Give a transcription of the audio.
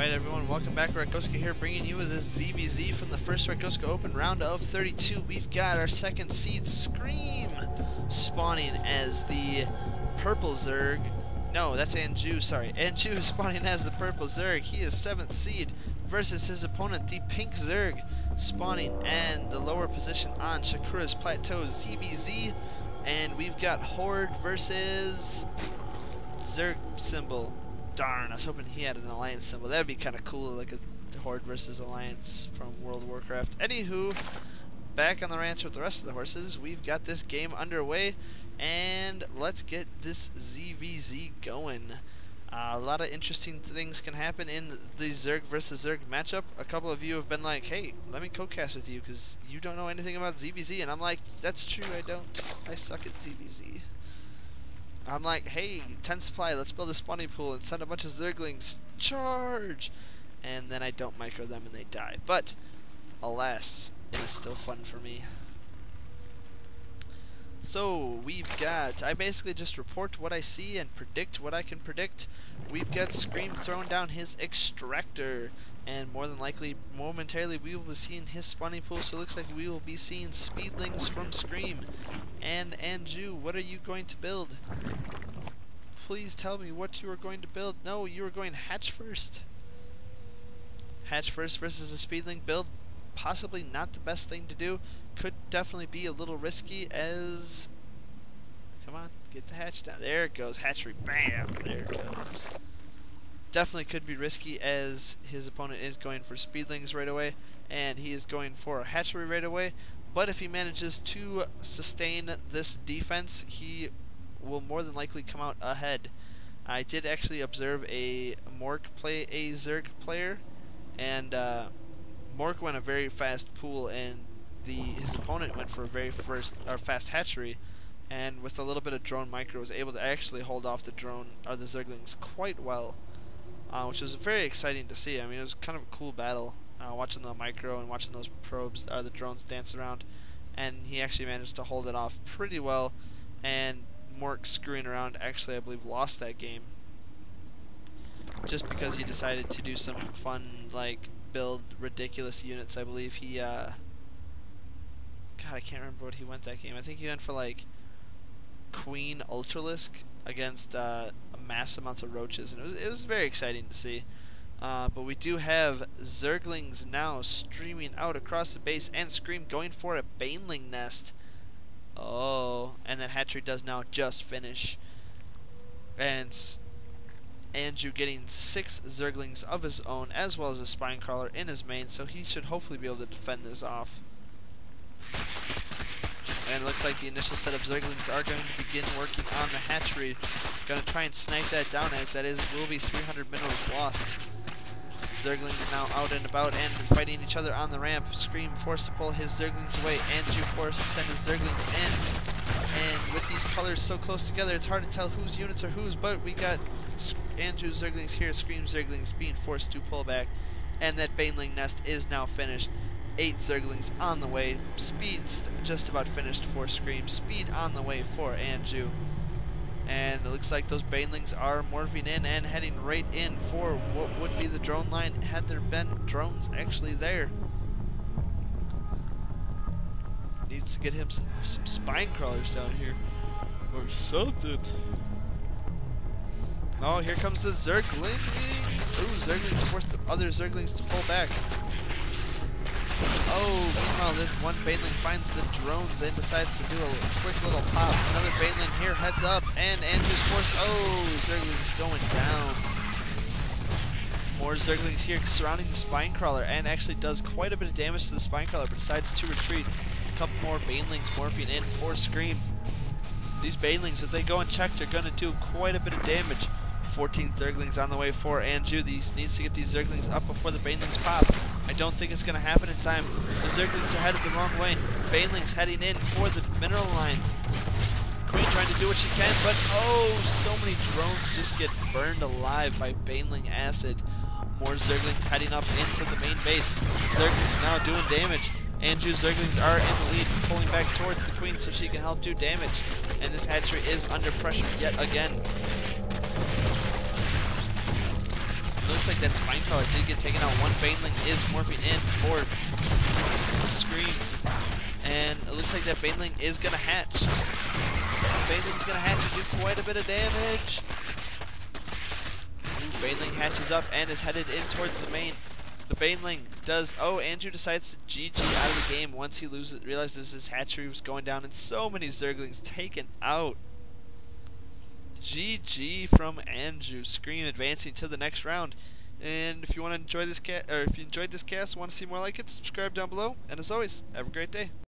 Alright everyone, welcome back. Rakgoska here, bringing you this ZVZ from the first Rakgoska Open round of 32. We've got our second seed, Scream, spawning as the purple Zerg. No, that's Anjuu, sorry. Anjuu spawning as the purple Zerg. He is 7th seed versus his opponent, the pink Zerg, spawning and the lower position on Shakura's Plateau, ZVZ. And we've got Horde versus Zerg symbol. Darn, I was hoping he had an alliance symbol. That would be kind of cool, like a Horde versus Alliance from World of Warcraft. Anywho, back on the ranch with the rest of the horses. We've got this game underway, and let's get this ZVZ going. A lot of interesting things can happen in the Zerg versus Zerg matchup. A couple of you have been like, hey, let me co-cast with you because you don't know anything about ZVZ. And I'm like, that's true, I don't. I suck at ZVZ. I'm like, hey, 10 supply, let's build a spawning pool and send a bunch of Zerglings. Charge! And then I don't micro them and they die. But, alas, it is still fun for me. So, we've got, I basically just report what I see and predict what I can predict. We've got Scream throwing down his Extractor. And more than likely, momentarily, we will be seeing his spawning pool. So it looks like we will be seeing Speedlings from Scream. And Anjuu, what are you going to build? Please tell me what you are going to build. No, you are going Hatch first. Hatch first versus a Speedling build. Possibly not the best thing to do. Could definitely be a little risky as... Come on, get the hatch down. There it goes. Hatchery. Bam! There it goes. Definitely could be risky as his opponent is going for Speedlings right away. And he is going for a hatchery right away. But if he manages to sustain this defense, he will more than likely come out ahead. I did actually observe a Mork play a Zerg player, and Mork went a very fast pool, and his opponent went for a very fast hatchery, and with a little bit of drone micro was able to actually hold off the drone or the Zerglings quite well, which was very exciting to see. I mean, it was kind of a cool battle. Watching the micro and watching those probes or the drones dance around, and he actually managed to hold it off pretty well. And Mork screwing around actually, I believe, lost that game just because he decided to do some fun, like, build ridiculous units. I believe he God, I can't remember what he went that game. I think he went for like Queen Ultralisk against mass amounts of roaches, and it was very exciting to see. But we do have Zerglings now streaming out across the base, and Scream going for a Baneling nest. Oh, and that hatchery does now just finish. And Anjuu getting 6 Zerglings of his own, as well as a Spinecrawler in his main, so he should hopefully be able to defend this off. And it looks like the initial set of Zerglings are going to begin working on the hatchery. Going to try and snipe that down, as that will be 300 minerals lost. Zerglings now out and about and fighting each other on the ramp. Scream forced to pull his Zerglings away. Anjuu forced to send his Zerglings in. And with these colors so close together, it's hard to tell whose units are whose, but we got Anjuu Zerglings here, Scream Zerglings being forced to pull back. And that Baneling nest is now finished. 8 Zerglings on the way. Speed's just about finished for Scream. Speed on the way for Anjuu. And it looks like those Banelings are morphing in and heading right in for what would be the drone line had there been drones actually there. Needs to get him some spine crawlers down here or something. Oh, here comes the Zerglings. Ooh, Zerglings forced the other Zerglings to pull back. Oh, meanwhile, this one Baneling finds the drones and decides to do a quick little pop. Another Baneling here heads up, and Anjuu's forced. Oh, Zerglings going down. More Zerglings here surrounding the Spinecrawler, and actually does quite a bit of damage to the Spinecrawler, but decides to retreat. A couple more Banelings morphing in for Scream. These Banelings, if they go unchecked, are going to do quite a bit of damage. 14 Zerglings on the way for Anjuu. Needs to get these Zerglings up before the Banelings pop. I don't think it's going to happen in time. The Zerglings are headed the wrong way. Banelings heading in for the mineral line. Queen trying to do what she can, but oh, so many drones just get burned alive by Baneling acid. More Zerglings heading up into the main base. Zerglings now doing damage. Anjuu Zerglings are in the lead, pulling back towards the Queen so she can help do damage. And this hatchery is under pressure yet again. It looks like that Spinecaller did get taken out. One Baneling is morphing in for Scream. And it looks like that Baneling is going to hatch. Baneling's going to hatch and do quite a bit of damage. Ooh, Baneling hatches up and is headed in towards the main. The Baneling does... Oh, Anjuu decides to GG out of the game once he realizes his hatchery was going down, and so many Zerglings taken out. GG from Anjuu. Scream advancing to the next round. And if you want to enjoy this if you enjoyed this cast, want to see more like it, subscribe down below. And as always, have a great day.